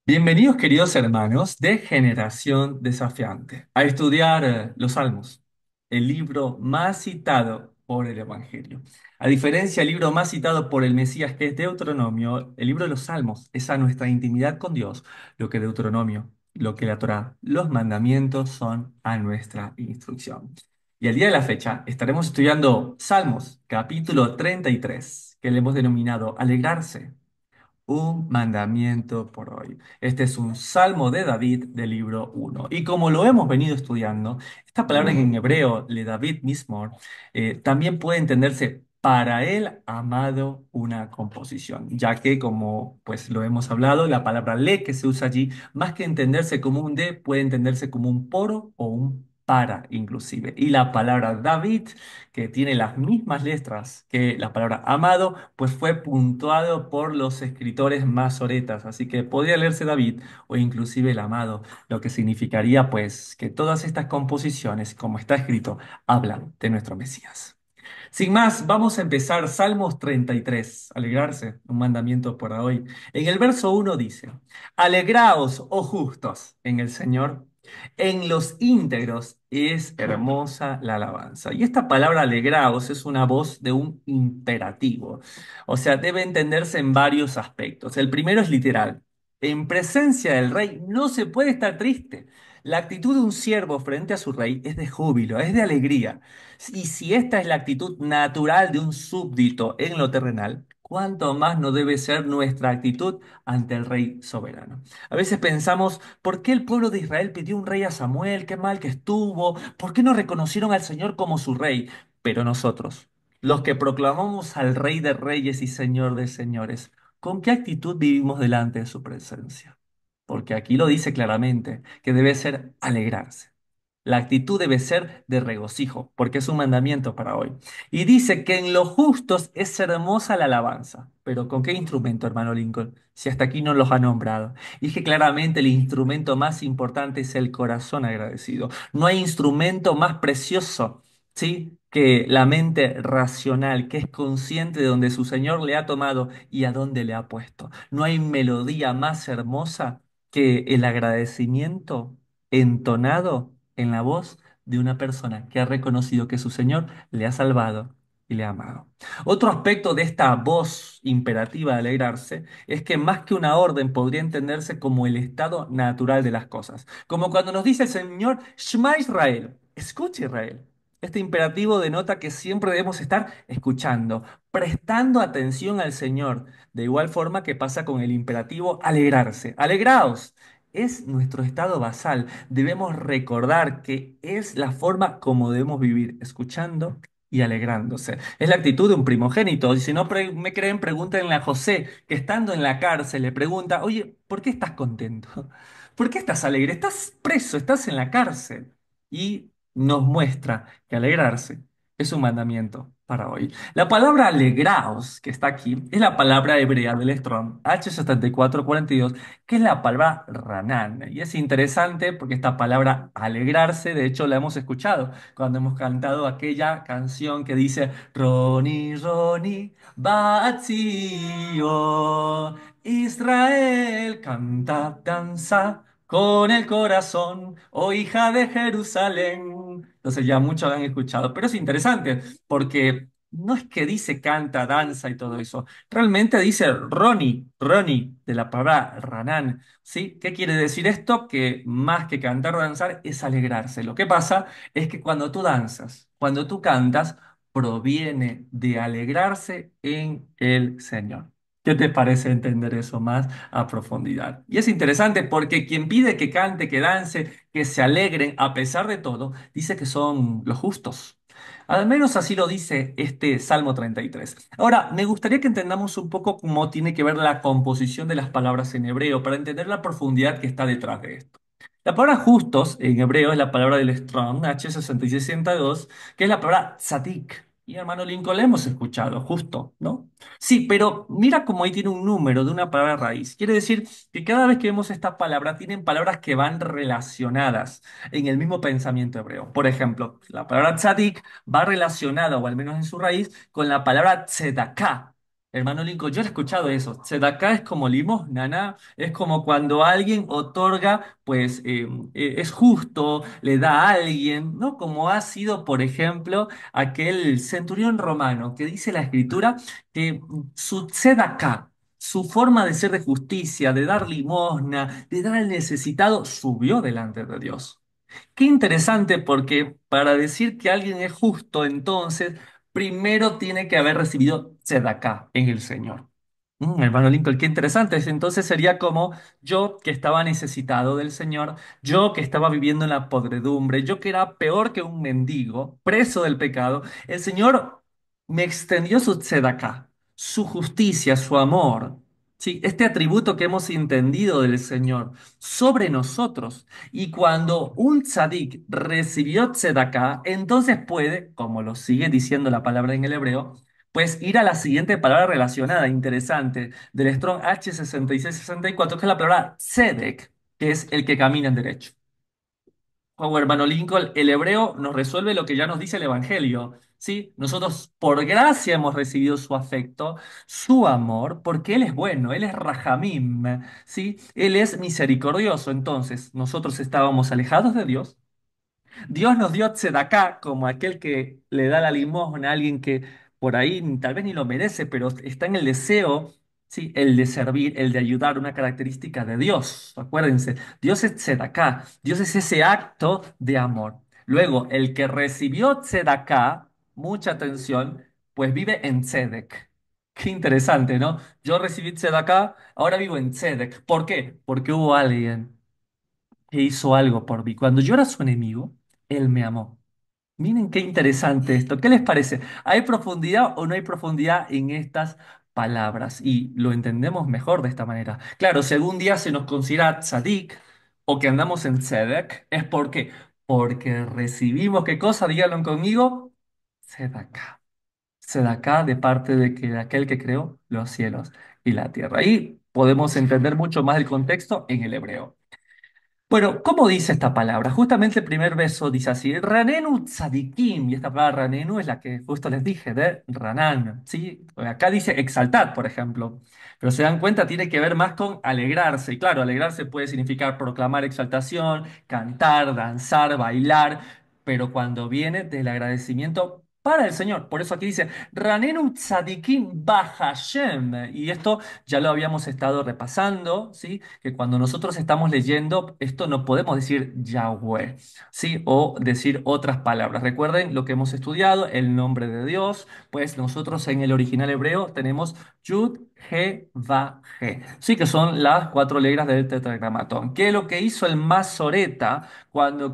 Bienvenidos, queridos hermanos de Generación Desafiante, a estudiar los Salmos, el libro más citado por el Evangelio. A diferencia del libro más citado por el Mesías, que es Deuteronomio, el libro de los Salmos es a nuestra intimidad con Dios, lo que Deuteronomio, lo que la Torá, los mandamientos son a nuestra instrucción. Y al día de la fecha estaremos estudiando Salmos, capítulo 33, que le hemos denominado Alegrarse. Un mandamiento por hoy. Este es un salmo de David del libro uno. Y como lo hemos venido estudiando, esta palabra en hebreo, le David mismo, también puede entenderse para el amado una composición, ya que como pues lo hemos hablado, la palabra le que se usa allí, más que entenderse como un de, puede entenderse como un poro o un para inclusive. Y la palabra David, que tiene las mismas letras que la palabra amado, pues fue puntuado por los escritores masoretas, así que podría leerse David o inclusive el amado, lo que significaría pues que todas estas composiciones, como está escrito, hablan de nuestro Mesías. Sin más, vamos a empezar Salmos 33, alegrarse, un mandamiento para hoy. En el verso uno dice, Alegraos, oh justos, en el Señor, en los íntegros es hermosa la alabanza. Y esta palabra alegraos es una voz de un imperativo, o sea, debe entenderse en varios aspectos. El primero es literal. En presencia del rey no se puede estar triste. La actitud de un siervo frente a su rey es de júbilo, es de alegría. Y si esta es la actitud natural de un súbdito en lo terrenal, ¿cuánto más no debe ser nuestra actitud ante el Rey soberano? A veces pensamos, ¿por qué el pueblo de Israel pidió un rey a Samuel? Qué mal que estuvo. ¿Por qué no reconocieron al Señor como su rey? Pero nosotros, los que proclamamos al Rey de Reyes y Señor de Señores, ¿con qué actitud vivimos delante de su presencia? Porque aquí lo dice claramente, que debe ser alegrarse. La actitud debe ser de regocijo, porque es un mandamiento para hoy. Y dice que en los justos es hermosa la alabanza. Pero ¿con qué instrumento, hermano Lincoln? Si hasta aquí no los ha nombrado. Y que claramente el instrumento más importante es el corazón agradecido. No hay instrumento más precioso, ¿sí? Que la mente racional, que es consciente de donde su Señor le ha tomado y a dónde le ha puesto. No hay melodía más hermosa que el agradecimiento entonado en la voz de una persona que ha reconocido que su Señor le ha salvado y le ha amado. Otro aspecto de esta voz imperativa de alegrarse es que más que una orden podría entenderse como el estado natural de las cosas. Como cuando nos dice el Señor, Shema Israel, escucha Israel. Este imperativo denota que siempre debemos estar escuchando, prestando atención al Señor, de igual forma que pasa con el imperativo alegrarse. Alegraos. Es nuestro estado basal. Debemos recordar que es la forma como debemos vivir, escuchando y alegrándose. Es la actitud de un primogénito. Y si no me creen, pregúntenle a José, que estando en la cárcel le pregunta, oye, ¿por qué estás contento? ¿Por qué estás alegre? Estás preso, estás en la cárcel. Y nos muestra que alegrarse es un mandamiento para hoy. La palabra alegraos, que está aquí, es la palabra hebrea del Strong, H7442, que es la palabra ranán. Y es interesante porque esta palabra alegrarse, de hecho, la hemos escuchado cuando hemos cantado aquella canción que dice Roni, Roni, Batzio, Israel, canta, danza con el corazón, oh hija de Jerusalén. Entonces ya muchos han escuchado, pero es interesante porque no es que dice canta, danza y todo eso. Realmente dice Ronnie, Ronnie, de la palabra ranán, ¿sí? ¿Qué quiere decir esto? Que más que cantar o danzar es alegrarse. Lo que pasa es que cuando tú danzas, cuando tú cantas, proviene de alegrarse en el Señor. ¿Qué te parece entender eso más a profundidad? Y es interesante porque quien pide que cante, que dance, que se alegren a pesar de todo, dice que son los justos. Al menos así lo dice este Salmo 33. Ahora, me gustaría que entendamos un poco cómo tiene que ver la composición de las palabras en hebreo para entender la profundidad que está detrás de esto. La palabra justos en hebreo es la palabra del Strong, H6662, que es la palabra tzadik. Y hermano Lincoln, le hemos escuchado, justo, ¿no? Sí, pero mira cómo ahí tiene un número de una palabra raíz. Quiere decir que cada vez que vemos esta palabra, tienen palabras que van relacionadas en el mismo pensamiento hebreo. Por ejemplo, la palabra tzadik va relacionada, o al menos en su raíz, con la palabra tzedaká. Hermano Lincoln, yo he escuchado eso. Tzedaká es como limosna, ¿no? Es como cuando alguien otorga, pues es justo, le da a alguien, ¿no? Como ha sido, por ejemplo, aquel centurión romano que dice la escritura que su tzedaká, su forma de ser de justicia, de dar limosna, de dar al necesitado, subió delante de Dios. Qué interesante porque para decir que alguien es justo, entonces, primero tiene que haber recibido tzedakah en el Señor. Hermano Lincoln, qué interesante. Entonces sería como yo que estaba necesitado del Señor, yo que estaba viviendo en la podredumbre, yo que era peor que un mendigo, preso del pecado. El Señor me extendió su tzedakah, su justicia, su amor. Sí, este atributo que hemos entendido del Señor sobre nosotros. Y cuando un tzadik recibió tzedakah, entonces puede, como lo sigue diciendo la palabra en el hebreo, pues ir a la siguiente palabra relacionada, interesante, del Strong H6664, que es la palabra tzedek, que es el que camina en derecho. Como hermano Lincoln, el hebreo nos resuelve lo que ya nos dice el Evangelio, ¿sí? Nosotros por gracia hemos recibido su afecto, su amor, porque Él es bueno, Él es Rahamim, ¿sí? Él es misericordioso. Entonces, nosotros estábamos alejados de Dios. Dios nos dio tzedaká como aquel que le da la limosna a alguien que por ahí tal vez ni lo merece, pero está en el deseo, sí, el de servir, el de ayudar, una característica de Dios. Acuérdense, Dios es tzedaká, Dios es ese acto de amor. Luego, el que recibió tzedaká, mucha atención, pues vive en tzedek. Qué interesante, ¿no? Yo recibí tzedaká, ahora vivo en tzedek. ¿Por qué? Porque hubo alguien que hizo algo por mí. Cuando yo era su enemigo, él me amó. Miren qué interesante esto. ¿Qué les parece? ¿Hay profundidad o no hay profundidad en estas palabras? Y lo entendemos mejor de esta manera. Claro, si algún día se nos considera tzadik o que andamos en tzedek, ¿es por qué? Porque recibimos, ¿qué cosa? Díganlo conmigo. Tzedakah. Tzedakah de parte de aquel que creó los cielos y la tierra. Ahí podemos entender mucho más el contexto en el hebreo. Bueno, ¿cómo dice esta palabra? Justamente el primer verso dice así, Ranenu tzadikim, y esta palabra Ranenu es la que justo les dije, de Ranan, ¿sí? Acá dice exaltar, por ejemplo, pero se dan cuenta, tiene que ver más con alegrarse, y claro, alegrarse puede significar proclamar exaltación, cantar, danzar, bailar, pero cuando viene del agradecimiento para el Señor, por eso aquí dice, Ranenu tzadikim bahashem, y esto ya lo habíamos estado repasando, ¿sí? Que cuando nosotros estamos leyendo, esto no podemos decir Yahweh, ¿sí? O decir otras palabras. Recuerden lo que hemos estudiado, el nombre de Dios, pues nosotros en el original hebreo tenemos Yud, He, Va, He, sí, que son las cuatro letras del tetragramatón. ¿Qué es lo que hizo el Masoreta cuando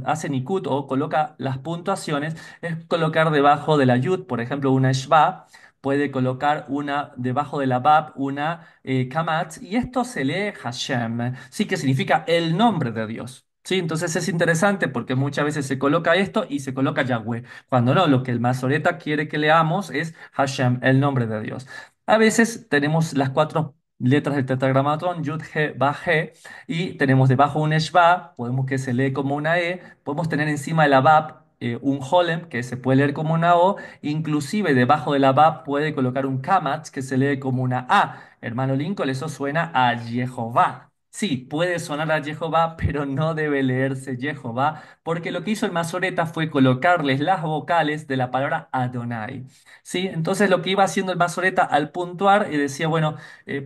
hace Nikut o coloca las puntuaciones? Es colocar debajo de la Yud, por ejemplo, una Shva, puede colocar una debajo de la Bab, una Kamatz, y esto se lee Hashem, sí que significa el nombre de Dios. Sí, entonces es interesante porque muchas veces se coloca esto y se coloca Yahweh, cuando no, lo que el Masoreta quiere que leamos es Hashem, el nombre de Dios. A veces tenemos las cuatro letras del tetragramatón, Yud, He, Ba, He, y tenemos debajo un Eshba, podemos que se lee como una E, podemos tener encima de la Bab un Holem, que se puede leer como una O, inclusive debajo de la Bab puede colocar un Kamatz, que se lee como una A. Hermano Lincoln, eso suena a Jehová. Sí, puede sonar a Jehová, pero no debe leerse Jehová, porque lo que hizo el Masoreta fue colocarles las vocales de la palabra Adonai. ¿Sí? Entonces lo que iba haciendo el Masoreta al puntuar y decía, bueno,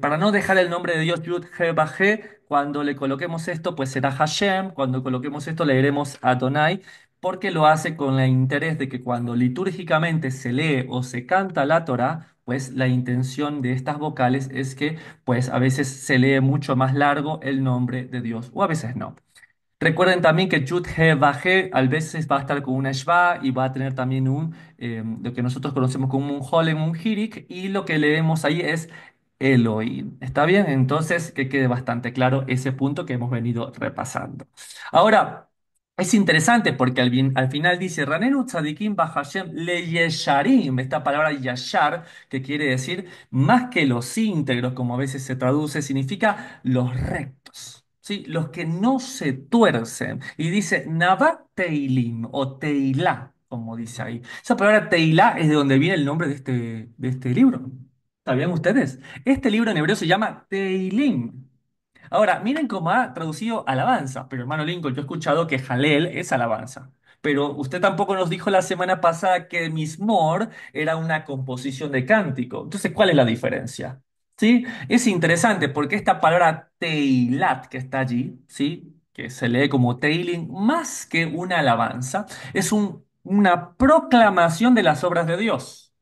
para no dejar el nombre de Dios Yud, He, Ba, He, cuando le coloquemos esto, pues será Hashem, cuando coloquemos esto leeremos Adonai, porque lo hace con el interés de que cuando litúrgicamente se lee o se canta la Torá, pues la intención de estas vocales es que pues a veces se lee mucho más largo el nombre de Dios o a veces no. Recuerden también que Yud He Va He a veces va a estar con una Shva y va a tener también lo que nosotros conocemos como un Holem, un Hirik, y lo que leemos ahí es Elohim. ¿Está bien? Entonces, que quede bastante claro ese punto que hemos venido repasando. Ahora, es interesante porque al final dice Ranenu Tzadikim Bahashem Le Yesharim, esta palabra Yashar, que quiere decir más que los íntegros, como a veces se traduce, significa los rectos. ¿Sí? Los que no se tuercen. Y dice Navá Teilim o Teilá, como dice ahí. Esa palabra Teilá es de donde viene el nombre de este libro. ¿Sabían ustedes? Este libro en hebreo se llama Teilim. Ahora, miren cómo ha traducido alabanza, pero hermano Lincoln, yo he escuchado que Jalel es alabanza. Pero usted tampoco nos dijo la semana pasada que Mismor era una composición de cántico. Entonces, ¿cuál es la diferencia? ¿Sí? Es interesante porque esta palabra teilat que está allí, ¿sí? Que se lee como teiling, más que una alabanza, es una proclamación de las obras de Dios.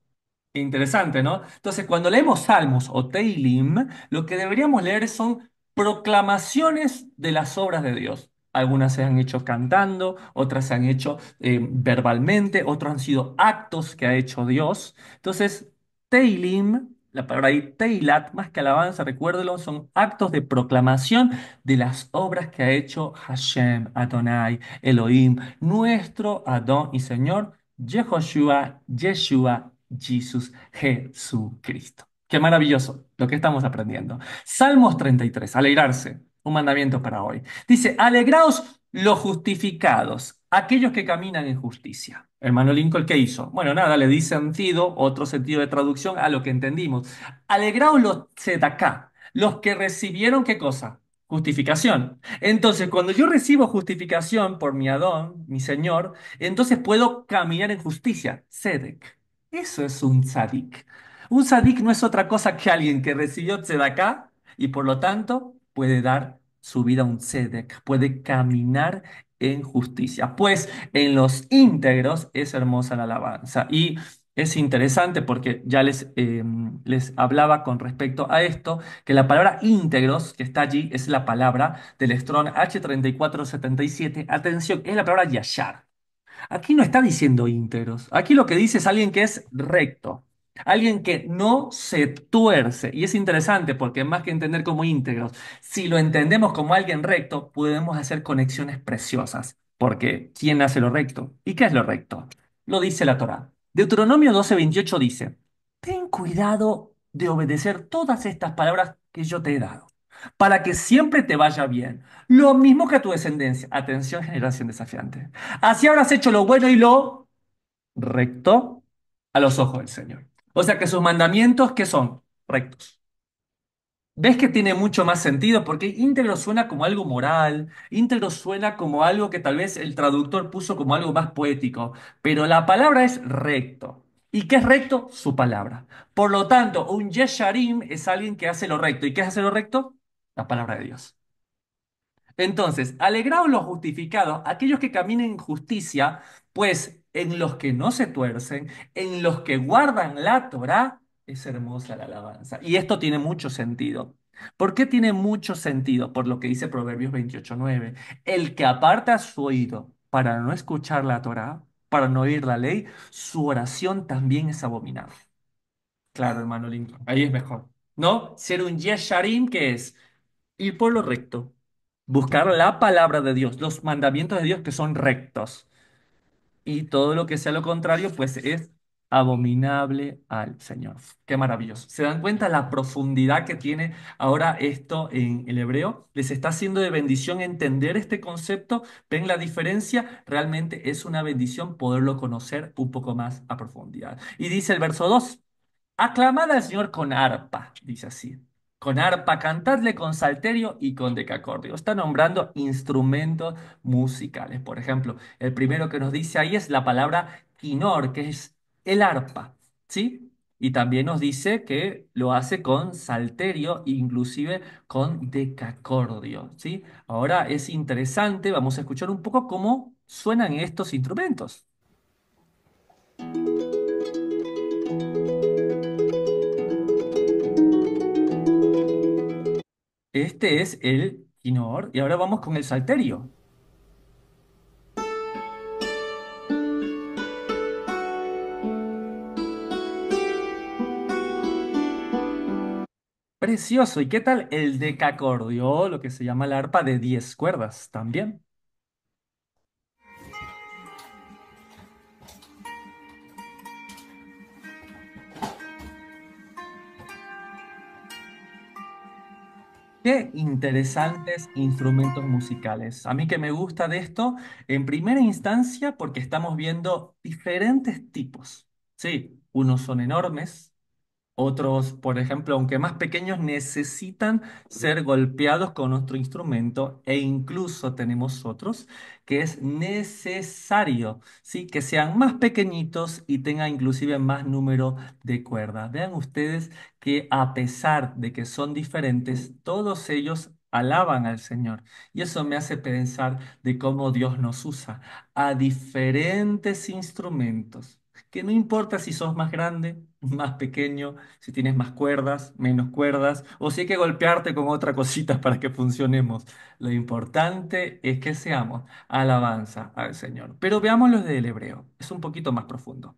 Interesante, ¿no? Entonces, cuando leemos Salmos o Teilim, lo que deberíamos leer son proclamaciones de las obras de Dios. Algunas se han hecho cantando, otras se han hecho verbalmente, otros han sido actos que ha hecho Dios. Entonces, Teilim, la palabra ahí, Teilat, más que alabanza, recuérdelo, son actos de proclamación de las obras que ha hecho Hashem, Adonai, Elohim, nuestro Adón y Señor, Yehoshua, Yeshua, Jesús, Jesucristo. Qué maravilloso lo que estamos aprendiendo. Salmos 33, alegrarse, un mandamiento para hoy. Dice, alegraos los justificados, aquellos que caminan en justicia. Hermano Lincoln, ¿qué hizo? Bueno, nada, le di sentido, otro sentido de traducción a lo que entendimos. Alegraos los tzedaká, los que recibieron ¿qué cosa? Justificación. Entonces, cuando yo recibo justificación por mi Adón, mi Señor, entonces puedo caminar en justicia. Tzedek. Eso es un tzadik. Un tzadik no es otra cosa que alguien que recibió tzedaká y por lo tanto puede dar su vida a un tzedek, puede caminar en justicia. Pues en los íntegros es hermosa la alabanza. Y es interesante porque ya les hablaba con respecto a esto, que la palabra íntegros que está allí es la palabra del Strong H3477. Atención, es la palabra yashar. Aquí no está diciendo íntegros. Aquí lo que dice es alguien que es recto. Alguien que no se tuerce. Y es interesante porque más que entender como íntegros, si lo entendemos como alguien recto, podemos hacer conexiones preciosas. Porque ¿quién hace lo recto? ¿Y qué es lo recto? Lo dice la Torá. Deuteronomio 12:28 dice, ten cuidado de obedecer todas estas palabras que yo te he dado, para que siempre te vaya bien. Lo mismo que a tu descendencia. Atención, generación desafiante. Así habrás hecho lo bueno y lo recto a los ojos del Señor. O sea que sus mandamientos, ¿qué son? Rectos. ¿Ves que tiene mucho más sentido? Porque íntegro suena como algo moral, íntegro suena como algo que tal vez el traductor puso como algo más poético, pero la palabra es recto. ¿Y qué es recto? Su palabra. Por lo tanto, un Yesharim es alguien que hace lo recto. ¿Y qué es hacer lo recto? La palabra de Dios. Entonces, alegraos los justificados, aquellos que caminen en justicia, pues en los que no se tuercen, en los que guardan la Torá, es hermosa la alabanza. Y esto tiene mucho sentido. ¿Por qué tiene mucho sentido? Por lo que dice Proverbios 28:9. El que aparta su oído para no escuchar la Torá, para no oír la ley, su oración también es abominable. Claro, hermano Lincoln, ahí es mejor. ¿No? Ser un Yesharim, que es ir por lo recto, buscar la palabra de Dios, los mandamientos de Dios que son rectos. Y todo lo que sea lo contrario, pues es abominable al Señor. Qué maravilloso. ¿Se dan cuenta la profundidad que tiene ahora esto en el hebreo? ¿Les está haciendo de bendición entender este concepto? ¿Ven la diferencia? Realmente es una bendición poderlo conocer un poco más a profundidad. Y dice el verso 2. Aclamad al Señor con arpa, dice así. Con arpa, cantadle con salterio y con decacordio. Está nombrando instrumentos musicales. Por ejemplo, el primero que nos dice ahí es la palabra quinor, que es el arpa, ¿sí? Y también nos dice que lo hace con salterio, inclusive con decacordio, ¿sí? Ahora es interesante, vamos a escuchar un poco cómo suenan estos instrumentos. Este es el quinor y ahora vamos con el salterio. Precioso. ¿Y qué tal el decacordio, lo que se llama la arpa de 10 cuerdas también? Qué interesantes instrumentos musicales. A mí que me gusta de esto, en primera instancia, porque estamos viendo diferentes tipos. Sí, unos son enormes. Otros, por ejemplo, aunque más pequeños, necesitan ser golpeados con nuestro instrumento e incluso tenemos otros que es necesario, ¿sí? Que sean más pequeñitos y tengan inclusive más número de cuerdas. Vean ustedes que a pesar de que son diferentes, todos ellos alaban al Señor. Y eso me hace pensar de cómo Dios nos usa a diferentes instrumentos. Que no importa si sos más grande, más pequeño, si tienes más cuerdas, menos cuerdas, o si hay que golpearte con otra cosita para que funcionemos. Lo importante es que seamos alabanza al Señor. Pero veamos los del hebreo, es un poquito más profundo.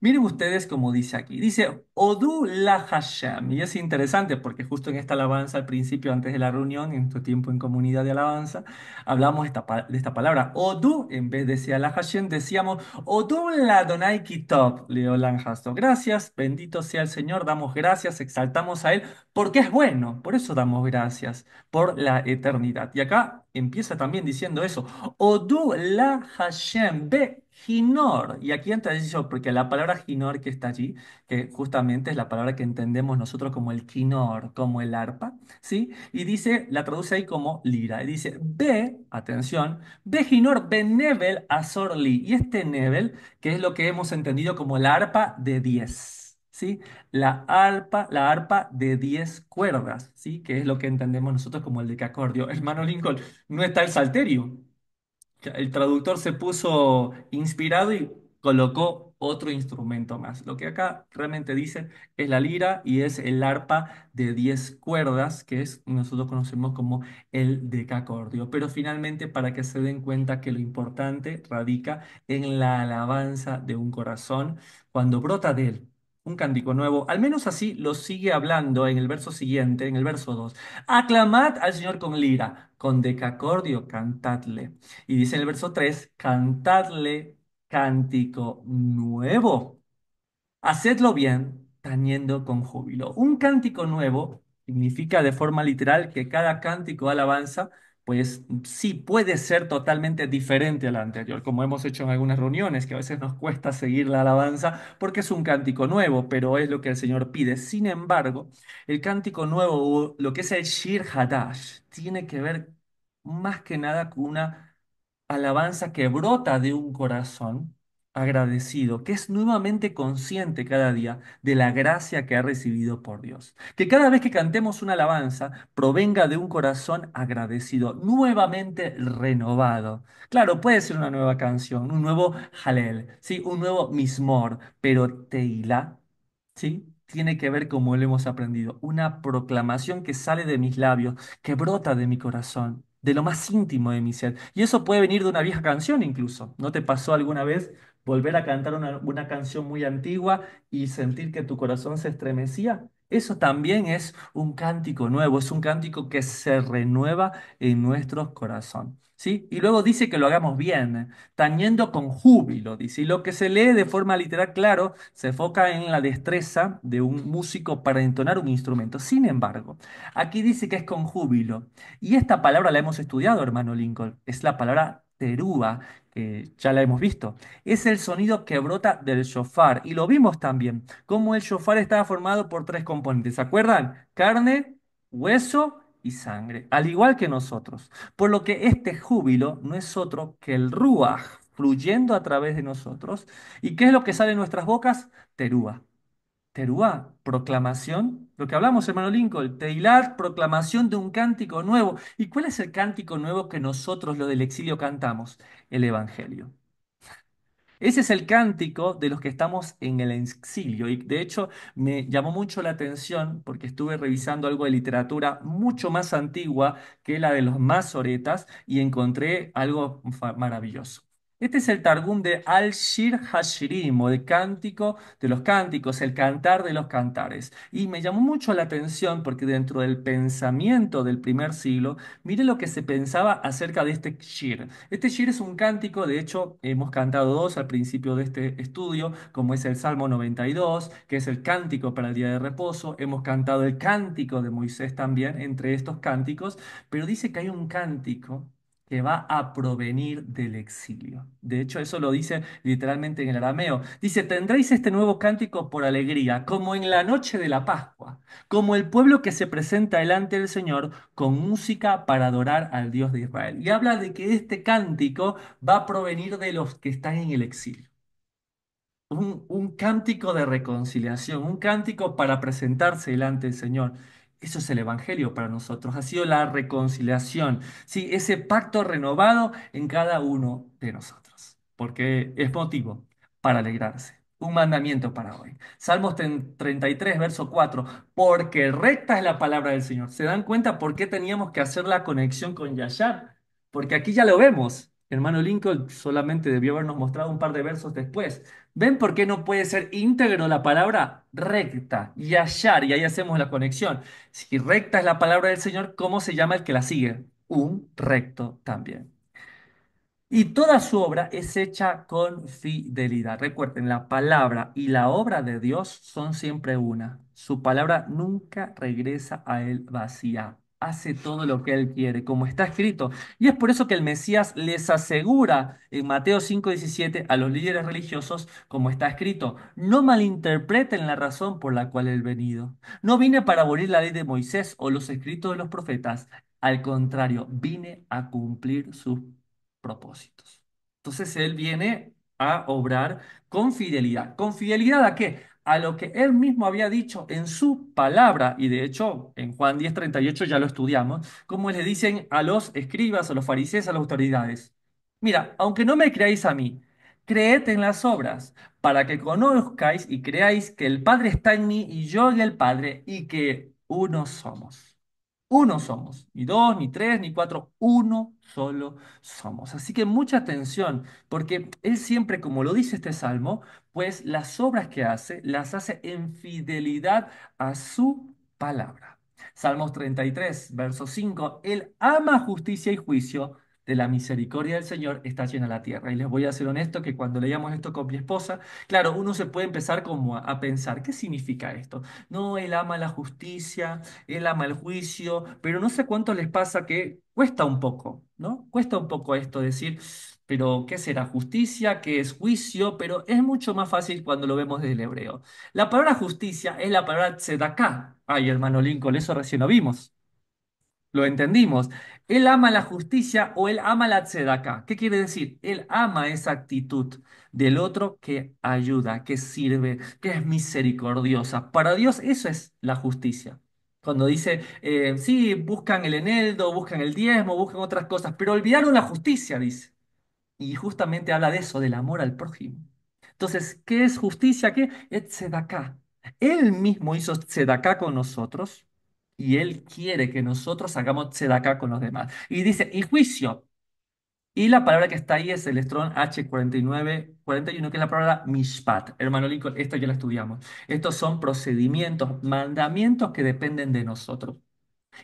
Miren ustedes cómo dice aquí. Dice, Odu la Hashem. Y es interesante porque justo en esta alabanza al principio, antes de la reunión, en tu tiempo en comunidad de alabanza, hablamos de esta palabra. Odu, en vez de decir la Hashem, decíamos, Odu la Donai Kitov, Leolan Hasto. Gracias, bendito sea el Señor, damos gracias, exaltamos a Él, porque es bueno. Por eso damos gracias, por la eternidad. Y acá empieza también diciendo eso. Odu la Hashem be Ginor. Y aquí entra eso, porque la palabra Ginor que está allí, que justamente es la palabra que entendemos nosotros como el quinor, como el arpa, ¿sí? Y dice, la traduce ahí como lira. Y dice, be, atención, be Ginor be Nebel Azorli. Y este Nebel, que es lo que hemos entendido como la arpa de 10. ¿Sí? La arpa de 10 cuerdas, ¿sí? Que es lo que entendemos nosotros como el decacordio. Hermano Lincoln, no está el salterio. El traductor se puso inspirado y colocó otro instrumento más. Lo que acá realmente dice es la lira y es el arpa de 10 cuerdas, que es nosotros conocemos como el decacordio. Pero finalmente, para que se den cuenta que lo importante radica en la alabanza de un corazón cuando brota de él. Un cántico nuevo, al menos así lo sigue hablando en el verso siguiente, en el verso 2. Aclamad al Señor con lira, con decacordio cantadle. Y dice en el verso 3, cantadle cántico nuevo. Hacedlo bien, tañendo con júbilo. Un cántico nuevo significa de forma literal que cada cántico de alabanza, pues sí puede ser totalmente diferente al anterior, como hemos hecho en algunas reuniones, que a veces nos cuesta seguir la alabanza porque es un cántico nuevo, pero es lo que el Señor pide. Sin embargo, el cántico nuevo, o lo que es el Shir Hadash, tiene que ver más que nada con una alabanza que brota de un corazón agradecido, que es nuevamente consciente cada día de la gracia que ha recibido por Dios. Que cada vez que cantemos una alabanza provenga de un corazón agradecido, nuevamente renovado. Claro, puede ser una nueva canción, un nuevo Halel, ¿sí? Un nuevo Mismor, pero Teilá, ¿sí? Tiene que ver como lo hemos aprendido, una proclamación que sale de mis labios, que brota de mi corazón, de lo más íntimo de mi ser. Y eso puede venir de una vieja canción incluso. ¿No te pasó alguna vez volver a cantar una canción muy antigua y sentir que tu corazón se estremecía? Eso también es un cántico nuevo, es un cántico que se renueva en nuestro corazón. ¿Sí? Y luego dice que lo hagamos bien, tañendo con júbilo, dice. Y lo que se lee de forma literal, claro, se enfoca en la destreza de un músico para entonar un instrumento. Sin embargo, aquí dice que es con júbilo. Y esta palabra la hemos estudiado, hermano Lincoln. Es la palabra terúa, que ya la hemos visto. Es el sonido que brota del shofar. Y lo vimos también, cómo el shofar estaba formado por tres componentes. ¿Se acuerdan? Carne, hueso y sangre, al igual que nosotros. Por lo que este júbilo no es otro que el ruaj fluyendo a través de nosotros. ¿Y qué es lo que sale en nuestras bocas? Terúa. Teruá, proclamación, lo que hablamos, hermano Lincoln, Teilat, proclamación de un cántico nuevo. ¿Y cuál es el cántico nuevo que nosotros, lo del exilio, cantamos? El Evangelio. Ese es el cántico de los que estamos en el exilio. Y de hecho me llamó mucho la atención porque estuve revisando algo de literatura mucho más antigua que la de los masoretas y encontré algo maravilloso. Este es el Targum de Al-Shir Hashirim, o de Cántico de los Cánticos, el Cantar de los Cantares. Y me llamó mucho la atención porque dentro del pensamiento del primer siglo, mire lo que se pensaba acerca de este Shir. Este Shir es un cántico, de hecho, hemos cantado dos al principio de este estudio, como es el Salmo 92, que es el cántico para el día de reposo. Hemos cantado el cántico de Moisés también, entre estos cánticos, pero dice que hay un cántico que va a provenir del exilio. De hecho, eso lo dice literalmente en el arameo. Dice, tendréis este nuevo cántico por alegría, como en la noche de la Pascua, como el pueblo que se presenta delante del Señor con música para adorar al Dios de Israel. Y habla de que este cántico va a provenir de los que están en el exilio. Un cántico de reconciliación, un cántico para presentarse delante del Señor. Eso es el Evangelio para nosotros, ha sido la reconciliación, sí, ese pacto renovado en cada uno de nosotros, porque es motivo para alegrarse. Un mandamiento para hoy. Salmos 33, verso 4, porque recta es la palabra del Señor. ¿Se dan cuenta por qué teníamos que hacer la conexión con Yashar? Porque aquí ya lo vemos. Hermano Lincoln solamente debió habernos mostrado un par de versos después. ¿Ven por qué no puede ser íntegro la palabra recta? Yashar, y ahí hacemos la conexión. Si recta es la palabra del Señor, ¿cómo se llama el que la sigue? Un recto también. Y toda su obra es hecha con fidelidad. Recuerden, la palabra y la obra de Dios son siempre una. Su palabra nunca regresa a él vacía. Hace todo lo que él quiere, como está escrito. Y es por eso que el Mesías les asegura en Mateo 5:17 a los líderes religiosos, como está escrito, no malinterpreten la razón por la cual he venido. No vine para abolir la ley de Moisés o los escritos de los profetas. Al contrario, vine a cumplir sus propósitos. Entonces Él viene a obrar con fidelidad. ¿Con fidelidad a qué? A lo que Él mismo había dicho en su palabra. Y de hecho, en Juan 10:38 ya lo estudiamos, como le dicen a los escribas, a los fariseos, a las autoridades. Mira, aunque no me creáis a mí, creed en las obras, para que conozcáis y creáis que el Padre está en mí y yo en el Padre, y que uno somos. Uno somos, ni dos, ni tres, ni cuatro, uno solo somos. Así que mucha atención, porque Él siempre, como lo dice este salmo, pues las obras que hace, las hace en fidelidad a su palabra. Salmos 33, verso 5, Él ama justicia y juicio, de la misericordia del Señor está llena la tierra. Y les voy a ser honesto que cuando leíamos esto con mi esposa, claro, uno se puede empezar como a pensar, ¿qué significa esto? No, Él ama la justicia, Él ama el juicio, pero no sé cuánto les pasa que cuesta un poco, ¿no? Cuesta un poco esto decir, pero ¿qué será justicia? ¿Qué es juicio? Pero es mucho más fácil cuando lo vemos desde el hebreo. La palabra justicia es la palabra tzedaká. Ay, hermano Lincoln, eso recién lo vimos. Lo entendimos. Él ama la justicia o él ama la tzedaká. ¿Qué quiere decir? Él ama esa actitud del otro que ayuda, que sirve, que es misericordiosa. Para Dios eso es la justicia. Cuando dice, sí, buscan el eneldo, buscan el diezmo, buscan otras cosas, pero olvidaron la justicia, dice. Y justamente habla de eso, del amor al prójimo. Entonces, ¿qué es justicia? ¿Qué es tzedaká? Él mismo hizo tzedaká con nosotros y Él quiere que nosotros hagamos tzedaká con los demás. Y dice, y juicio. Y la palabra que está ahí es el Strong H4941, que es la palabra mishpat. Hermano Lincoln, esto ya lo estudiamos. Estos son procedimientos, mandamientos que dependen de nosotros.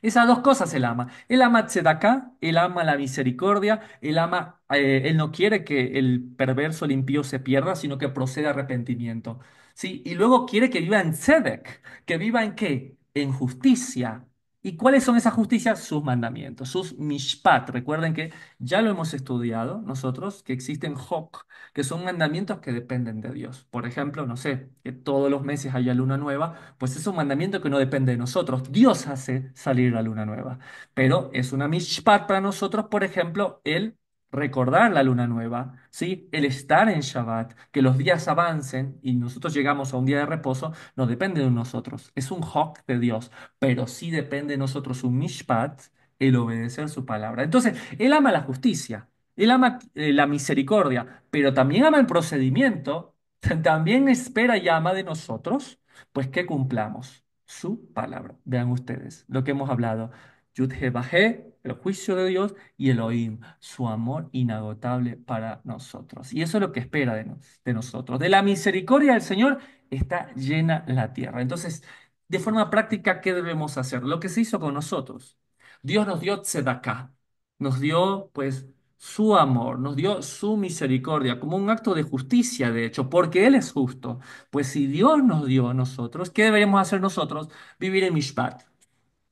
Esas dos cosas él ama. Él ama tzedaká, él ama la misericordia, él no quiere que el perverso, el impío se pierda, sino que proceda a arrepentimiento. ¿Sí? Y luego quiere que viva en tzedek, que viva en qué? En justicia. ¿Y cuáles son esas justicias? Sus mandamientos, sus mishpat. Recuerden que ya lo hemos estudiado nosotros, que existen hok, que son mandamientos que dependen de Dios. Por ejemplo, no sé, que todos los meses haya luna nueva, pues es un mandamiento que no depende de nosotros. Dios hace salir la luna nueva. Pero es una mishpat para nosotros, por ejemplo, el recordar la luna nueva, ¿sí? El estar en Shabbat, que los días avancen y nosotros llegamos a un día de reposo, no depende de nosotros. Es un hok de Dios, pero sí depende de nosotros un mishpat, el obedecer su palabra. Entonces, Él ama la justicia. Él ama la misericordia, pero también ama el procedimiento, también espera y ama de nosotros, pues que cumplamos su palabra. Vean ustedes lo que hemos hablado. Yud He Vahé, el juicio de Dios, y Elohim, su amor inagotable para nosotros. Y eso es lo que espera de nosotros. De la misericordia del Señor está llena la tierra. Entonces, de forma práctica, ¿qué debemos hacer? Lo que se hizo con nosotros. Dios nos dio tzedakah, nos dio pues su amor, nos dio su misericordia como un acto de justicia, de hecho, porque Él es justo. Pues si Dios nos dio a nosotros, ¿qué deberíamos hacer nosotros? Vivir en Mishpat.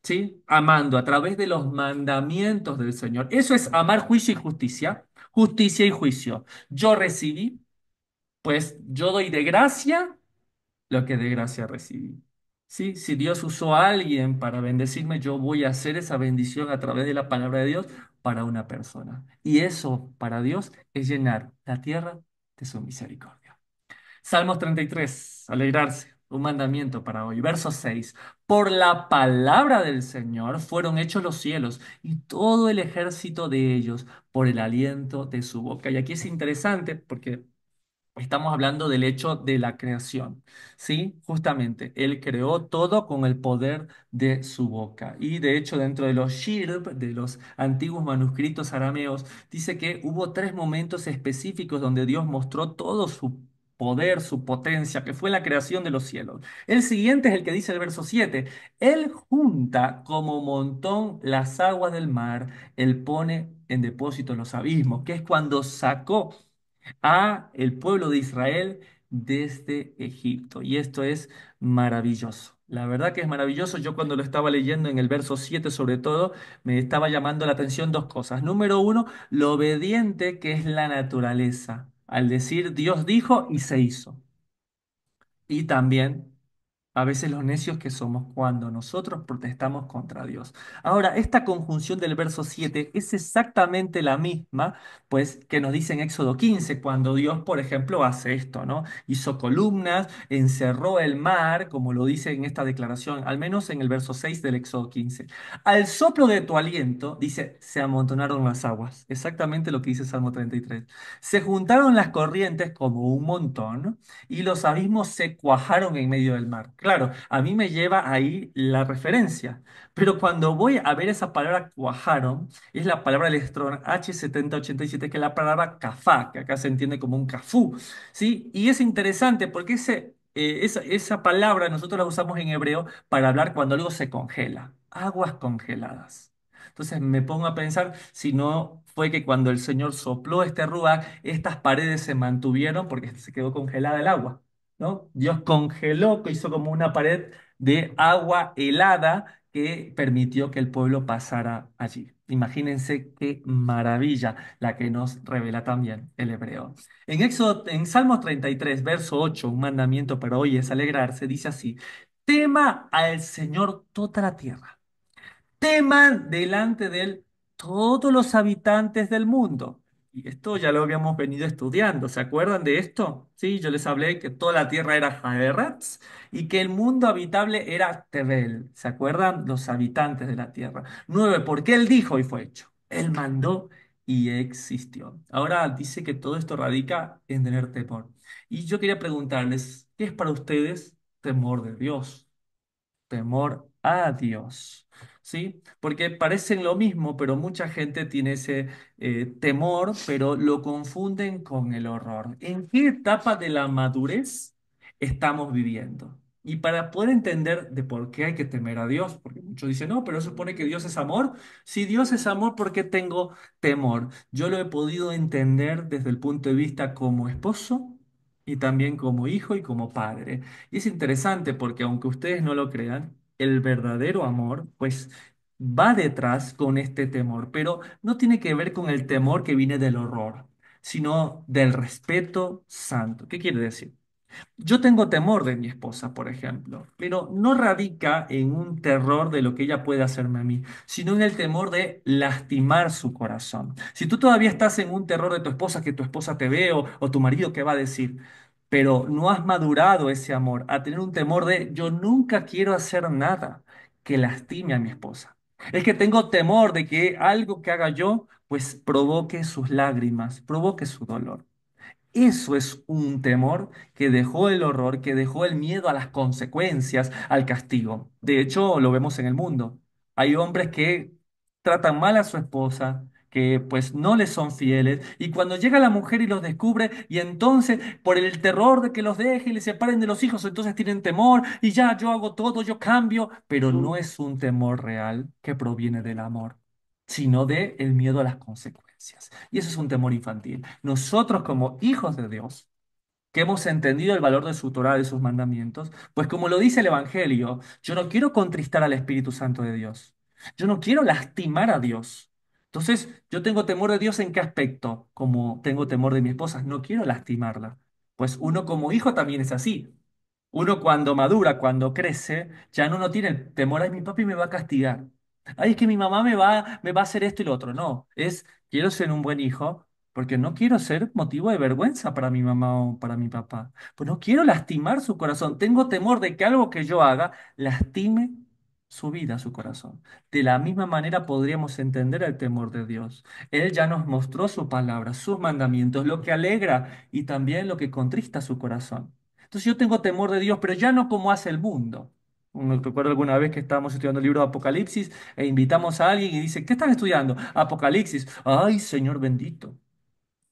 ¿Sí? Amando a través de los mandamientos del Señor. Eso es amar juicio y justicia, justicia y juicio. Yo recibí, pues yo doy de gracia lo que de gracia recibí. ¿Sí? Si Dios usó a alguien para bendecirme, yo voy a hacer esa bendición a través de la palabra de Dios para una persona. Y eso para Dios es llenar la tierra de su misericordia. Salmos 33, alegrarse, un mandamiento para hoy. Verso 6, por la palabra del Señor fueron hechos los cielos y todo el ejército de ellos por el aliento de su boca. Y aquí es interesante porque estamos hablando del hecho de la creación, ¿sí? Justamente, Él creó todo con el poder de su boca. Y de hecho, dentro de los shirb, de los antiguos manuscritos arameos, dice que hubo tres momentos específicos donde Dios mostró todo su poder, su potencia, que fue la creación de los cielos. El siguiente es el que dice el verso 7. Él junta como montón las aguas del mar, Él pone en depósito los abismos, que es cuando sacó a el pueblo de Israel desde Egipto. Y esto es maravilloso. La verdad que es maravilloso. Yo cuando lo estaba leyendo en el verso 7 sobre todo, me estaba llamando la atención dos cosas. Número uno, lo obediente que es la naturaleza. Al decir Dios dijo y se hizo. Y también a veces los necios que somos cuando nosotros protestamos contra Dios. Ahora, esta conjunción del verso 7 es exactamente la misma, pues, que nos dice en Éxodo 15, cuando Dios, por ejemplo, hace esto, ¿no? Hizo columnas, encerró el mar, como lo dice en esta declaración, al menos en el verso 6 del Éxodo 15. Al soplo de tu aliento, dice, se amontonaron las aguas. Exactamente lo que dice Salmo 33. Se juntaron las corrientes como un montón y los abismos se cuajaron en medio del mar. Claro, a mí me lleva ahí la referencia, pero cuando voy a ver esa palabra cuajaron, es la palabra del Strong H7087, que es la palabra kafá, que acá se entiende como un cafú, ¿sí? Y es interesante porque esa palabra nosotros la usamos en hebreo para hablar cuando algo se congela, aguas congeladas. Entonces me pongo a pensar si no fue que cuando el Señor sopló este ruach, estas paredes se mantuvieron porque se quedó congelada el agua, ¿no? Dios congeló, que hizo como una pared de agua helada que permitió que el pueblo pasara allí. Imagínense qué maravilla la que nos revela también el hebreo. En Salmos 33, verso 8, un mandamiento para hoy es alegrarse, dice así: tema al Señor toda la tierra, teman delante de él todos los habitantes del mundo. Y esto ya lo habíamos venido estudiando. ¿Se acuerdan de esto? Sí, yo les hablé que toda la tierra era Jaerats y que el mundo habitable era Tebel. ¿Se acuerdan? Los habitantes de la tierra. 9, porque él dijo y fue hecho. Él mandó y existió. Ahora dice que todo esto radica en tener temor. Y yo quería preguntarles, ¿qué es para ustedes temor de Dios? Temor a Dios, ¿sí? Porque parecen lo mismo, pero mucha gente tiene ese temor, pero lo confunden con el horror. ¿En qué etapa de la madurez estamos viviendo? Y para poder entender de por qué hay que temer a Dios, porque muchos dicen, no, pero supone que Dios es amor. Si Dios es amor, ¿por qué tengo temor? Yo lo he podido entender desde el punto de vista como esposo y también como hijo y como padre. Y es interesante porque aunque ustedes no lo crean, el verdadero amor, pues va detrás con este temor, pero no tiene que ver con el temor que viene del horror, sino del respeto santo. ¿Qué quiere decir? Yo tengo temor de mi esposa, por ejemplo, pero no radica en un terror de lo que ella puede hacerme a mí, sino en el temor de lastimar su corazón. Si tú todavía estás en un terror de tu esposa, que tu esposa te ve o tu marido, ¿qué va a decir? Pero no has madurado ese amor a tener un temor de yo nunca quiero hacer nada que lastime a mi esposa. Es que tengo temor de que algo que haga yo, pues provoque sus lágrimas, provoque su dolor. Eso es un temor que dejó el horror, que dejó el miedo a las consecuencias, al castigo. De hecho, lo vemos en el mundo. Hay hombres que tratan mal a su esposa, que pues no les son fieles, y cuando llega la mujer y los descubre, y entonces por el terror de que los deje y les separen de los hijos, entonces tienen temor, y ya yo hago todo, yo cambio, pero no es un temor real que proviene del amor, sino de el miedo a las consecuencias. Y eso es un temor infantil. Nosotros como hijos de Dios, que hemos entendido el valor de su Torá, de sus mandamientos, pues como lo dice el Evangelio, yo no quiero contristar al Espíritu Santo de Dios. Yo no quiero lastimar a Dios. Entonces, yo tengo temor de Dios en qué aspecto, como tengo temor de mi esposa, no quiero lastimarla. Pues uno como hijo también es así. Uno cuando madura, cuando crece, ya no tiene el temor, ay, mi papi me va a castigar. Ay, es que mi mamá me va a hacer esto y lo otro. No, es, quiero ser un buen hijo porque no quiero ser motivo de vergüenza para mi mamá o para mi papá. Pues no quiero lastimar su corazón. Tengo temor de que algo que yo haga lastime su vida, su corazón. De la misma manera podríamos entender el temor de Dios. Él ya nos mostró su palabra, sus mandamientos, lo que alegra y también lo que contrista su corazón. Entonces yo tengo temor de Dios, pero ya no como hace el mundo. Recuerdo alguna vez que estábamos estudiando el libro de Apocalipsis e invitamos a alguien y dice, ¿qué están estudiando? Apocalipsis. Ay, Señor bendito.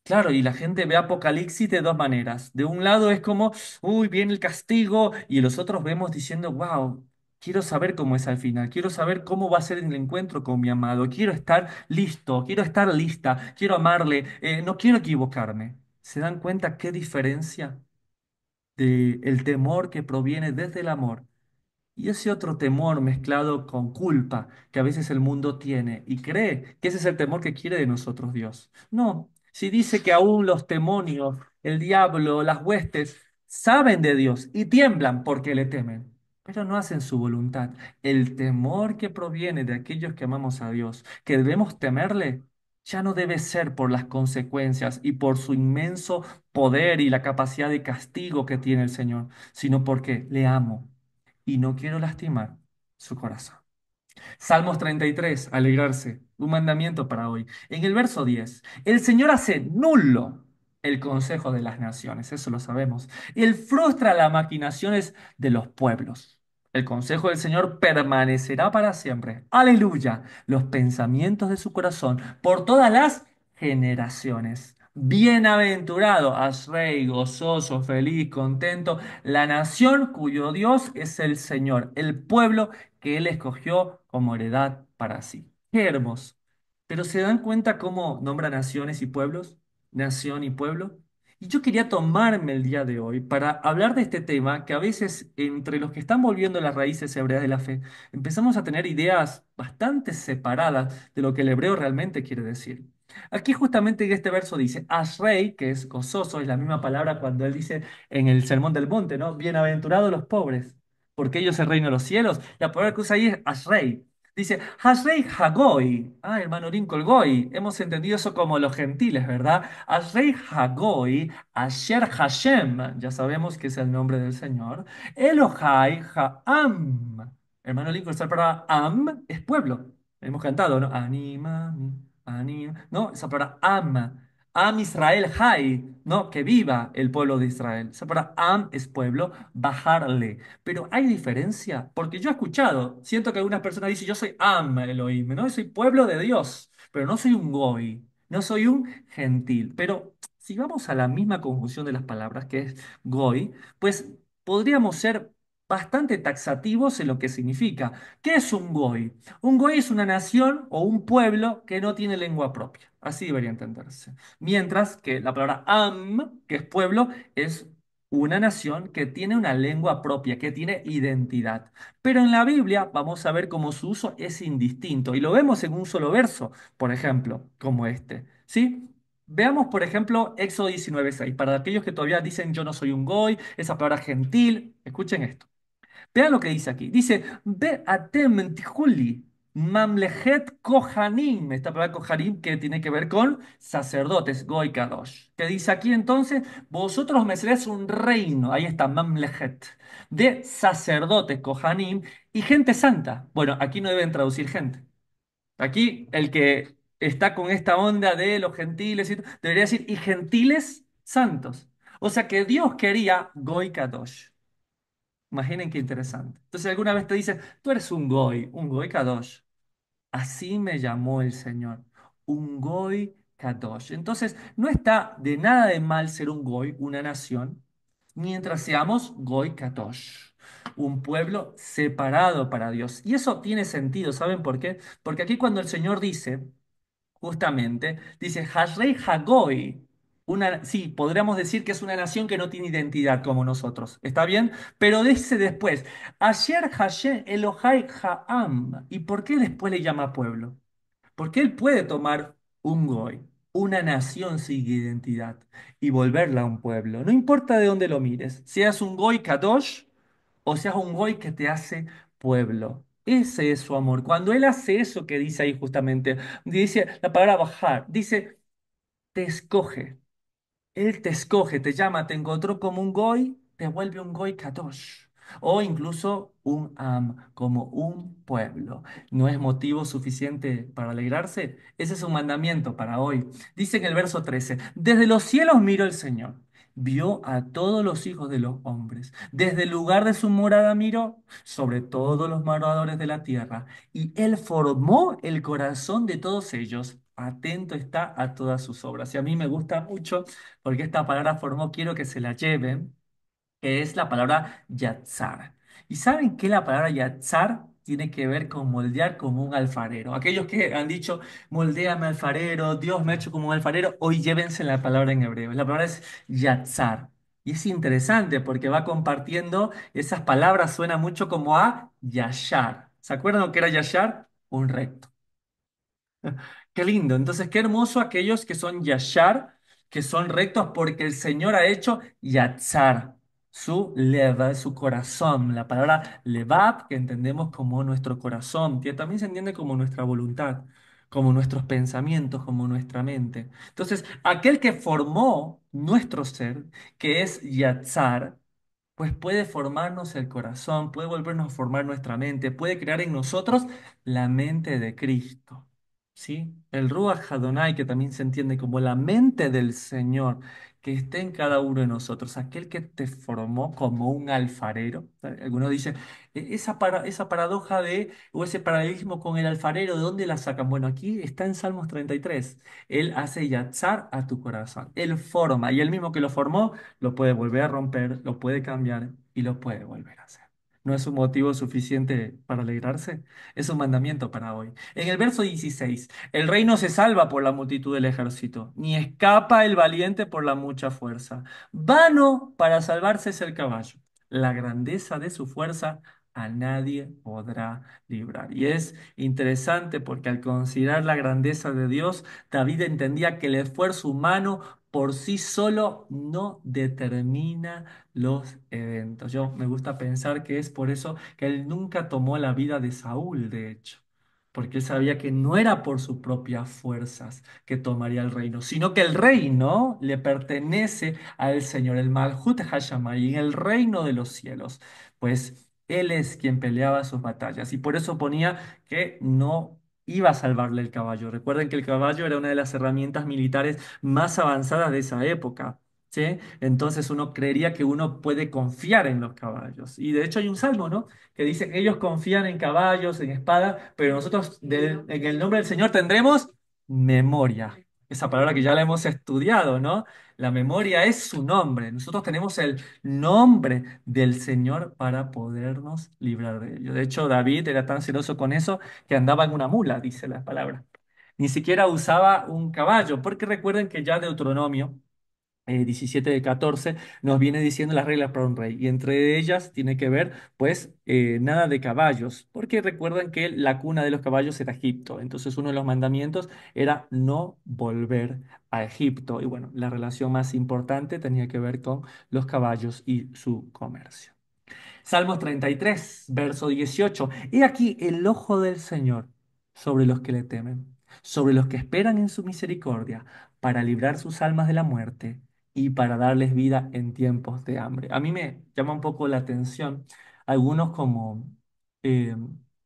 Claro, y la gente ve Apocalipsis de dos maneras. De un lado es como, uy, viene el castigo, y los otros vemos diciendo, wow, quiero saber cómo es al final, quiero saber cómo va a ser el encuentro con mi amado, quiero estar listo, quiero estar lista, quiero amarle, no quiero equivocarme. ¿Se dan cuenta qué diferencia de el temor que proviene desde el amor y ese otro temor mezclado con culpa que a veces el mundo tiene y cree que ese es el temor que quiere de nosotros Dios? No, si dice que aún los demonios, el diablo, las huestes saben de Dios y tiemblan porque le temen, pero no hacen su voluntad. El temor que proviene de aquellos que amamos a Dios, que debemos temerle, ya no debe ser por las consecuencias y por su inmenso poder y la capacidad de castigo que tiene el Señor, sino porque le amo y no quiero lastimar su corazón. Salmos 33, alegrarse, un mandamiento para hoy. En el verso 10, el Señor hace nulo el consejo de las naciones, eso lo sabemos. Él frustra las maquinaciones de los pueblos. El consejo del Señor permanecerá para siempre. Aleluya. Los pensamientos de su corazón por todas las generaciones. Bienaventurado, Asrey, gozoso, feliz, contento, la nación cuyo Dios es el Señor, el pueblo que Él escogió como heredad para sí. Qué hermoso. Pero ¿se dan cuenta cómo nombra naciones y pueblos? Nación y pueblo. Y yo quería tomarme el día de hoy para hablar de este tema que a veces entre los que están volviendo a las raíces hebreas de la fe, empezamos a tener ideas bastante separadas de lo que el hebreo realmente quiere decir. Aquí justamente en este verso dice, Ashrei, que es gozoso, es la misma palabra cuando él dice en el Sermón del Monte, ¿no? Bienaventurados los pobres, porque ellos es el reino de los cielos. La palabra que usa ahí es Ashrei. Dice, Ashrei Hagoi. Ah, hermano Lincoln, Goy. Hemos entendido eso como los gentiles, ¿verdad? Ashrei Hagoi, Asher Hashem. Ya sabemos que es el nombre del Señor. Elohai Ha'am. Hermano Lincoln, esa palabra Am es pueblo. Hemos cantado, ¿no? Anima, anima. No, esa palabra Am. Am Israel Hay, ¿no? Que viva el pueblo de Israel. Esa palabra Am es pueblo, bajarle. Pero hay diferencia, porque yo he escuchado, siento que algunas personas dicen, yo soy Am Elohim, ¿no? Yo soy pueblo de Dios, pero no soy un Goy, no soy un gentil. Pero si vamos a la misma conjunción de las palabras, que es Goy, pues podríamos ser bastante taxativos en lo que significa. ¿Qué es un Goy? Un Goy es una nación o un pueblo que no tiene lengua propia. Así debería entenderse. Mientras que la palabra Am, que es pueblo, es una nación que tiene una lengua propia, que tiene identidad. Pero en la Biblia vamos a ver cómo su uso es indistinto y lo vemos en un solo verso, por ejemplo, como este. ¿Sí? Veamos, por ejemplo, Éxodo 19:6. Para aquellos que todavía dicen yo no soy un goy, esa palabra gentil, escuchen esto. Vean lo que dice aquí. Dice, Ve atem tijuli, mamlechet kohanim. Esta palabra kohanim que tiene que ver con sacerdotes, goy kadosh. Que dice aquí entonces, vosotros me seréis un reino. Ahí está, mamlechet. De sacerdotes, kohanim y gente santa. Bueno, aquí no deben traducir gente. Aquí el que está con esta onda de los gentiles debería decir, y gentiles santos. O sea que Dios quería goy kadosh. Imaginen qué interesante. Entonces alguna vez te dicen, tú eres un goy kadosh. Así me llamó el Señor, un Goy Kadosh. Entonces, no está de nada de mal ser un Goy, una nación, mientras seamos Goy Kadosh, un pueblo separado para Dios. Y eso tiene sentido, ¿saben por qué? Porque aquí cuando el Señor dice, justamente, dice Hashrei Hagoy. Sí, podríamos decir que es una nación que no tiene identidad como nosotros. ¿Está bien? Pero dice después, Asher Hashem Elohai Ha'am. ¿Y por qué después le llama pueblo? Porque él puede tomar un goy, una nación sin identidad, y volverla a un pueblo. No importa de dónde lo mires, seas un goy kadosh o seas un goy que te hace pueblo. Ese es su amor. Cuando él hace eso que dice ahí justamente, dice la palabra bajar, dice, te escoge. Él te escoge, te llama, te encontró como un goy, te vuelve un goy kadosh. O incluso un am, como un pueblo. ¿No es motivo suficiente para alegrarse? Ese es un mandamiento para hoy. Dice en el verso 13, desde los cielos miró el Señor, vio a todos los hijos de los hombres. Desde el lugar de su morada miró sobre todos los moradores de la tierra. Y él formó el corazón de todos ellos. Atento está a todas sus obras. Y a mí me gusta mucho porque esta palabra formó, quiero que se la lleven, que es la palabra yatzar. ¿Y saben qué la palabra yatzar tiene que ver con moldear como un alfarero? Aquellos que han dicho, moldéame alfarero, Dios me ha hecho como un alfarero, hoy llévense la palabra en hebreo. La palabra es yatzar. Y es interesante porque va compartiendo, esas palabras suenan mucho como a yashar. ¿Se acuerdan lo que era yashar? Un recto. Qué lindo. Entonces, qué hermoso aquellos que son yashar, que son rectos, porque el Señor ha hecho yatzar, su leva, su corazón. La palabra levav, que entendemos como nuestro corazón, que también se entiende como nuestra voluntad, como nuestros pensamientos, como nuestra mente. Entonces, aquel que formó nuestro ser, que es yatzar, pues puede formarnos el corazón, puede volvernos a formar nuestra mente, puede crear en nosotros la mente de Cristo. ¿Sí? El Ruach Adonai, que también se entiende como la mente del Señor, que esté en cada uno de nosotros, aquel que te formó como un alfarero. Algunos dicen, esa paradoja o ese paralelismo con el alfarero, ¿de dónde la sacan? Bueno, aquí está en Salmos 33. Él hace yatzar a tu corazón. Él forma, y él mismo que lo formó, lo puede volver a romper, lo puede cambiar y lo puede volver a hacer. ¿No es un motivo suficiente para alegrarse? Es un mandamiento para hoy. En el verso 16, el rey no se salva por la multitud del ejército, ni escapa el valiente por la mucha fuerza. Vano para salvarse es el caballo. La grandeza de su fuerza a nadie podrá librar. Y es interesante porque al considerar la grandeza de Dios, David entendía que el esfuerzo humano por sí solo no determina los eventos. Yo me gusta pensar que es por eso que él nunca tomó la vida de Saúl, de hecho, porque él sabía que no era por sus propias fuerzas que tomaría el reino, sino que el reino le pertenece al Señor, el Malhut Hashamayim, el reino de los cielos, pues él es quien peleaba sus batallas y por eso ponía que no iba a salvarle el caballo. Recuerden que el caballo era una de las herramientas militares más avanzadas de esa época. ¿Sí? Entonces uno creería que uno puede confiar en los caballos. Y de hecho hay un salmo, ¿no? Que dice que ellos confían en caballos, en espada, pero nosotros en el nombre del Señor tendremos memoria. Esa palabra que ya la hemos estudiado, ¿no? La memoria es su nombre. Nosotros tenemos el nombre del Señor para podernos librar de ello. De hecho, David era tan celoso con eso que andaba en una mula, dice la palabra. Ni siquiera usaba un caballo, porque recuerden que ya Deuteronomio 17 de 14 nos viene diciendo las reglas para un rey y entre ellas tiene que ver pues nada de caballos porque recuerdan que la cuna de los caballos era Egipto, entonces uno de los mandamientos era no volver a Egipto y bueno, la relación más importante tenía que ver con los caballos y su comercio. Salmos 33, verso 18. He aquí el ojo del Señor sobre los que le temen, sobre los que esperan en su misericordia, para librar sus almas de la muerte y para darles vida en tiempos de hambre. A mí me llama un poco la atención algunos como eh,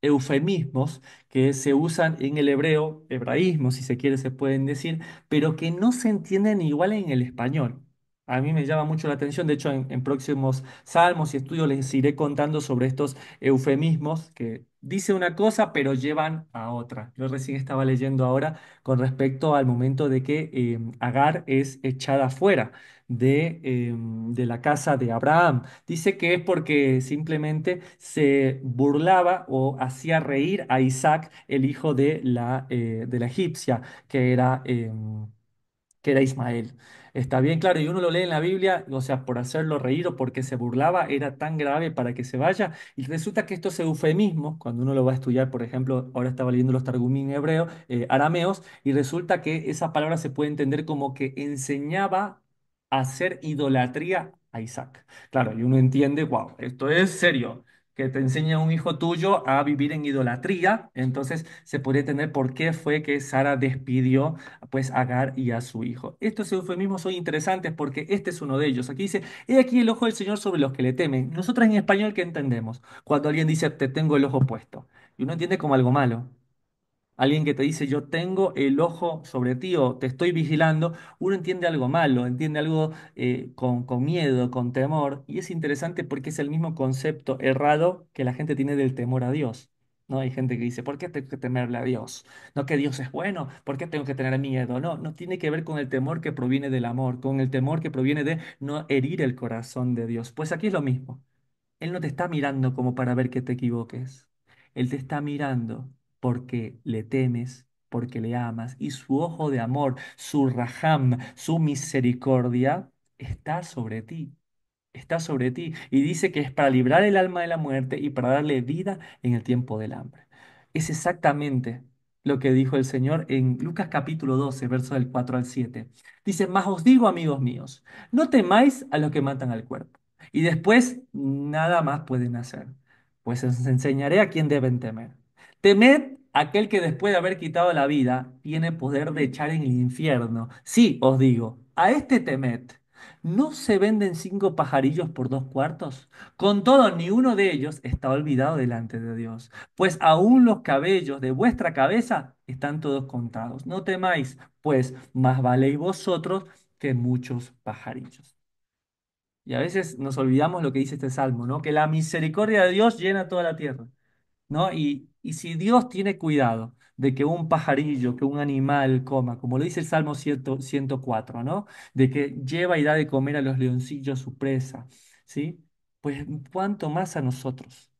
eufemismos que se usan en el hebreo, hebraísmo si se quiere se pueden decir, pero que no se entienden igual en el español. A mí me llama mucho la atención, de hecho en próximos salmos y estudios les iré contando sobre estos eufemismos que dice una cosa, pero llevan a otra. Yo recién estaba leyendo ahora con respecto al momento de que Agar es echada fuera de la casa de Abraham. Dice que es porque simplemente se burlaba o hacía reír a Isaac, el hijo de la egipcia, que era... que era Ismael. Está bien claro, y uno lo lee en la Biblia, o sea, por hacerlo reír o porque se burlaba, era tan grave para que se vaya. Y resulta que estos eufemismos, cuando uno lo va a estudiar, por ejemplo, ahora estaba leyendo los Targumín hebreo, arameos, y resulta que esa palabra se puede entender como que enseñaba a hacer idolatría a Isaac. Claro, y uno entiende, wow, esto es serio. Que te enseña un hijo tuyo a vivir en idolatría, entonces se podría entender por qué fue que Sara despidió pues a Agar y a su hijo. Estos eufemismos son interesantes porque este es uno de ellos. Aquí dice, he aquí el ojo del Señor sobre los que le temen. Nosotros en español, ¿qué entendemos? Cuando alguien dice, te tengo el ojo puesto. Y uno entiende como algo malo. Alguien que te dice, yo tengo el ojo sobre ti o te estoy vigilando, uno entiende algo malo, entiende algo con miedo, con temor. Y es interesante porque es el mismo concepto errado que la gente tiene del temor a Dios. ¿No? Hay gente que dice, ¿por qué tengo que temerle a Dios? No que Dios es bueno, ¿por qué tengo que tener miedo? No, no tiene que ver con el temor que proviene del amor, con el temor que proviene de no herir el corazón de Dios. Pues aquí es lo mismo. Él no te está mirando como para ver que te equivoques. Él te está mirando porque le temes, porque le amas. Y su ojo de amor, su raham, su misericordia, está sobre ti. Está sobre ti. Y dice que es para librar el alma de la muerte y para darle vida en el tiempo del hambre. Es exactamente lo que dijo el Señor en Lucas capítulo 12, versos del 4 al 7. Dice, mas os digo, amigos míos, no temáis a los que matan al cuerpo y después nada más pueden hacer. Pues os enseñaré a quién deben temer. Temed aquel que después de haber quitado la vida tiene poder de echar en el infierno. Sí, os digo, a este temed. ¿No se venden 5 pajarillos por 2 cuartos? Con todo, ni uno de ellos está olvidado delante de Dios, pues aún los cabellos de vuestra cabeza están todos contados. No temáis, pues más valéis vosotros que muchos pajarillos. Y a veces nos olvidamos lo que dice este salmo, ¿no? Que la misericordia de Dios llena toda la tierra, ¿no? Y si Dios tiene cuidado de que un pajarillo, que un animal coma, como lo dice el Salmo 104, ¿no? De que lleva y da de comer a los leoncillos su presa, ¿sí? Pues cuánto más a nosotros.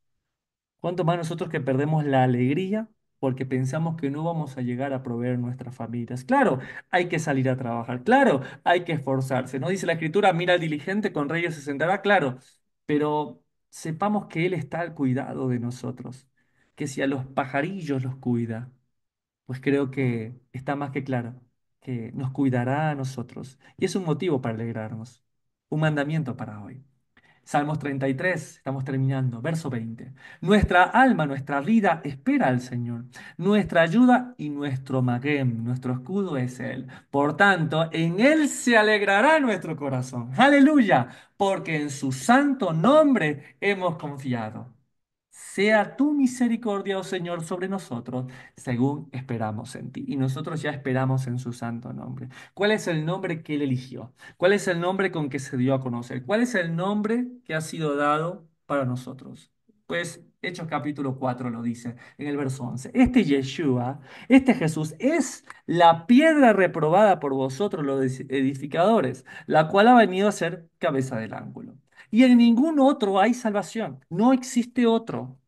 ¿Cuánto más nosotros que perdemos la alegría porque pensamos que no vamos a llegar a proveer nuestras familias? Claro, hay que salir a trabajar, claro, hay que esforzarse. ¿No dice la Escritura, mira al diligente, con reyes se sentará? Claro, pero sepamos que Él está al cuidado de nosotros, que si a los pajarillos los cuida, pues creo que está más que claro que nos cuidará a nosotros. Y es un motivo para alegrarnos, un mandamiento para hoy. Salmos 33, estamos terminando, verso 20. Nuestra alma, nuestra vida espera al Señor. Nuestra ayuda y nuestro magem, nuestro escudo es Él. Por tanto, en Él se alegrará nuestro corazón. Aleluya, porque en su santo nombre hemos confiado. Sea tu misericordia, oh Señor, sobre nosotros, según esperamos en ti. Y nosotros ya esperamos en su santo nombre. ¿Cuál es el nombre que Él eligió? ¿Cuál es el nombre con que se dio a conocer? ¿Cuál es el nombre que ha sido dado para nosotros? Pues Hechos capítulo 4 lo dice en el verso 11. Este Yeshua, este Jesús, es la piedra reprobada por vosotros los edificadores, la cual ha venido a ser cabeza del ángulo. Y en ningún otro hay salvación. No existe otro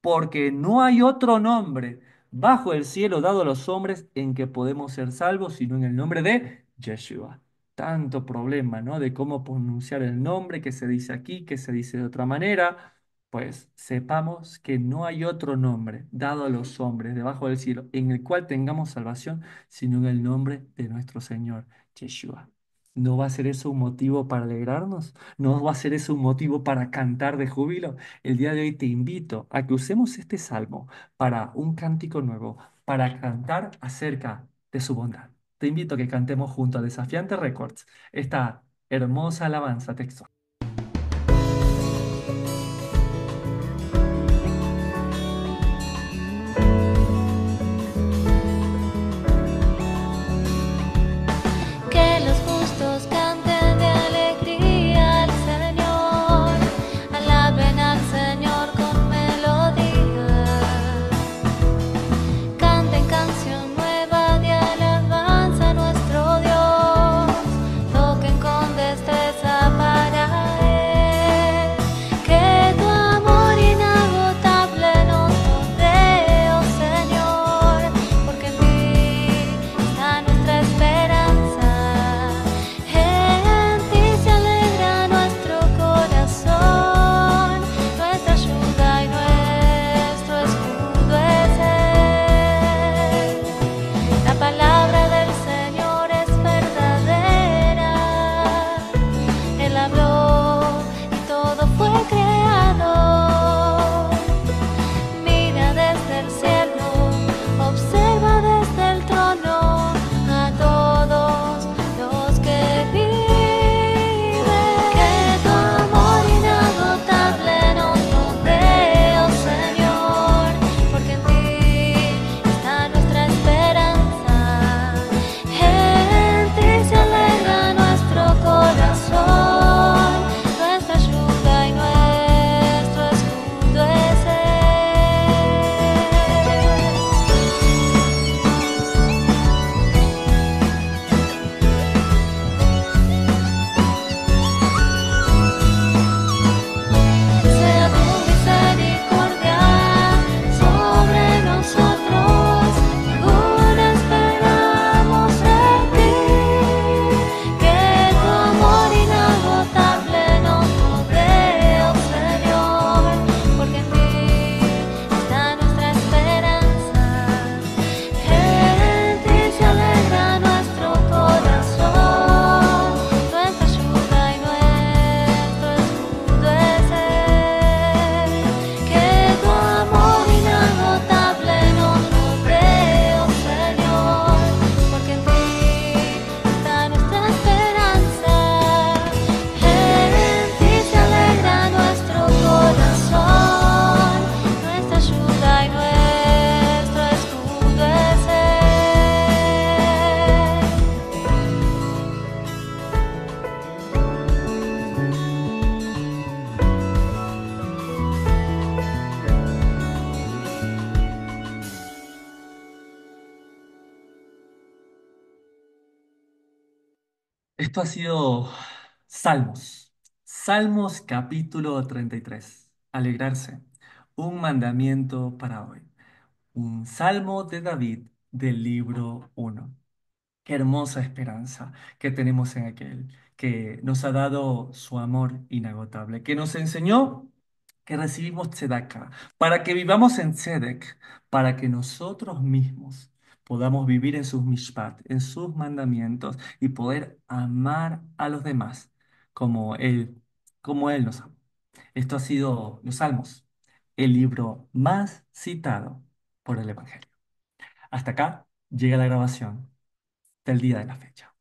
porque no hay otro nombre bajo el cielo dado a los hombres en que podemos ser salvos, sino en el nombre de Yeshua. Tanto problema, ¿no? De cómo pronunciar el nombre, que se dice aquí, que se dice de otra manera. Pues sepamos que no hay otro nombre dado a los hombres debajo del cielo en el cual tengamos salvación, sino en el nombre de nuestro Señor Yeshua. ¿No va a ser eso un motivo para alegrarnos? ¿No va a ser eso un motivo para cantar de júbilo? El día de hoy te invito a que usemos este salmo para un cántico nuevo, para cantar acerca de su bondad. Te invito a que cantemos junto a Desafiante Records esta hermosa alabanza textual. Que los justos canten de alegría al Señor, alaben al Señor con melodía. Esto ha sido Salmos. Salmos capítulo 33. Alegrarse. Un mandamiento para hoy. Un salmo de David del libro uno. Qué hermosa esperanza que tenemos en aquel que nos ha dado su amor inagotable, que nos enseñó que recibimos tzedakah, para que vivamos en tzedek, para que nosotros mismos podamos vivir en sus mishpat, en sus mandamientos y poder amar a los demás como como Él nos ama. Esto ha sido los Salmos, el libro más citado por el Evangelio. Hasta acá llega la grabación del día de la fecha.